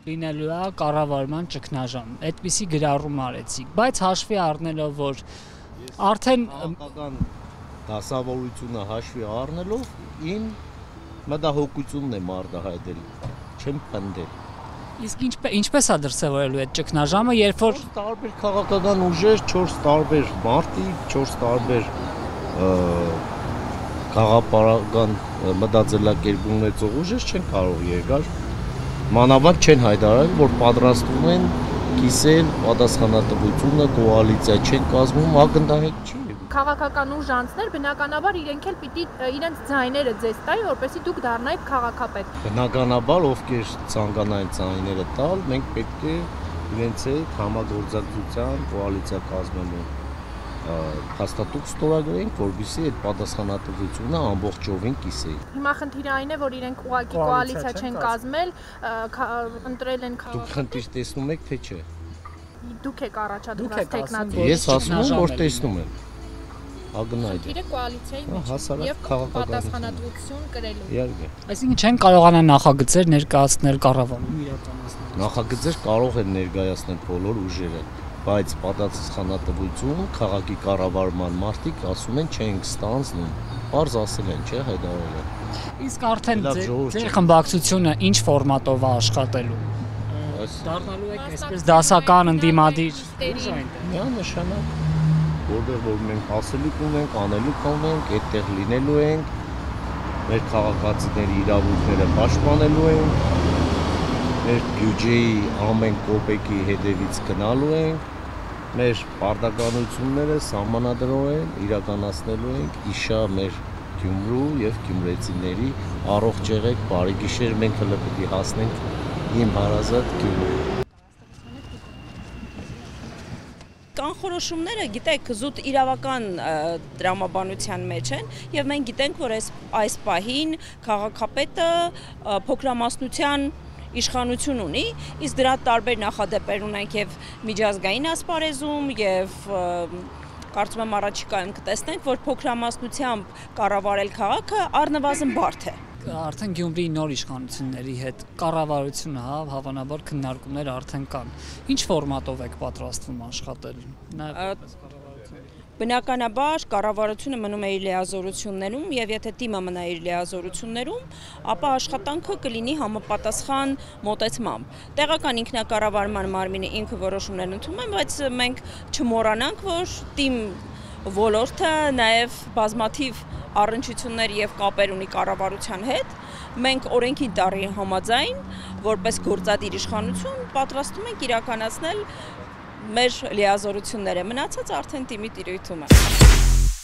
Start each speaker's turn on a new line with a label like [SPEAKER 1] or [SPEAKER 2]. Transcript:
[SPEAKER 1] Լինելու է կառավարման ճգնաժամ, այդպիսի գրառում արեցիք, բայց հաշվի առնելով, որ արդեն
[SPEAKER 2] դասավորությունը հաշվի առնելով իմ մտահոգությունն եմ արտահայտել, չեմ պնդել։
[SPEAKER 1] Իսկ ինչպես է դրսևորելու այդ ճգնաժամը, երբ որ
[SPEAKER 2] 4 տարբեր քաղաքական ուժեր, 4 տարբեր մարտիկ, 4 տարբեր քաղաքական մտածելակերպ ունեցող ուժեր չեն կարող երկար մանավանդ չեն հայտարարել, որ պատրաստվում են կիսել պատասխանատվությունը, կոալիցիա չեն կազմում, ակնթարթ չի։
[SPEAKER 3] Քաղաքական ուժ անձներ բնականաբար իրենք էլ պիտի իրենց ձայները ձեզ տայի, որպեսզի դուք դառնայիք քաղաքապետ։
[SPEAKER 2] Բնականաբար ովքեր ցանկանային ձայները տալ, մենք պետք է իրենց հետ համագործակցության կոալիցիա կազմելու հաստատուկ ստորագրենք, որպեսզի այդ պատասխանատվությունը ամբողջովին կիսեի։
[SPEAKER 3] Հիմա խնդիրը այն է, որ իրենք ուղղակի կոալիցիա չեն կազմել, ընտրել են
[SPEAKER 2] Դուք խնդիր տեսնում եք, թե չէ։
[SPEAKER 3] Դուք եք առաջադրված տեխնացի։
[SPEAKER 2] Ես ասում եմ, որ տեսնում եմ։ Ագնայդ։
[SPEAKER 3] Իրեք կոալիցիայի մեջ եւ պատասխանատվություն կրելու։
[SPEAKER 2] Իհարկե։
[SPEAKER 1] Այսինքն չեն կարողանա նախագծեր ներկայացնել կառավարում իրականացնել։
[SPEAKER 2] Նախագծեր կարող են ներկայացնել բոլոր ուժերը, բայց պատասխանատվություն քաղաքի կառավարման մարդիկ ասում են չենք ստանձնում։ Պարզ ասել են, չէ, հայտարարել են։
[SPEAKER 1] Իսկ արդեն ձեր խմբակցությունը ինչ ֆորմատով է աշխատելու։ Դառնալու եք այսպես դասական ընդդիմադիր։
[SPEAKER 2] Միանշանակ որտեղ որ մենք ասելիք ունենք, անելիք ունենք, այդտեղ լինելու ենք, մեր քաղաքացիների իրավունքները պաշտպանելու ենք, մեր բյուջեի ամեն կոպեկի հետևից գնալու ենք, մեր պարտականությունները սահմանադրորեն իրականացնելու ենք, իշա մեր Գյումրու եւ գյումրեցիների առողջ եղեք, բարի գիշեր, մենք հələ պիտի հասնենք իմ հարազատ Գյումրու։
[SPEAKER 4] Կանխորոշումները, գիտեք, զուտ իրավական տրամաբանության մեջ են եւ մենք գիտենք, որ այս պահին քաղաքապետը փոքրամասնության իշխանություն ունի, իսկ դրա տարբեր նախադեպեր ունենք եւ միջազգային ասպարեզում եւ կարծում եմ առաջիկայում կտեսնենք, որ փոքրամասնությամբ կառավարել քաղաքը առնվազն բարդ է։
[SPEAKER 1] Արդեն Գյումրիի նոր իշխանությունների հետ կառավարությունը, հավանաբար քննարկումներ արդեն կան։ Ինչ ֆորմատով եք պատրաստվում աշխատել։
[SPEAKER 4] Բնականաբար կառավարությունը մնում է իր լիազորություններում եւ եթե թիմը մնա իր լիազորություններում, ապա աշխատանքը կլինի համապատասխան մոտեցմամբ։ Տեղական ինքնակառավարման մարմինը ինքը որոշումներ ընդունում է, բայց մենք չմոռանանք, որ թիմ ոլորտը նաեւ բազմաթիվ առնչություններ եւ կապեր ունի կառավարության հետ։ Մենք օրենքի տարի համաձայն, որպես գործադիր իշխանություն, պատրաստում ենք իրականացնել մեր լիազորությունները, մնացած արդեն թիմի տիրույթում է։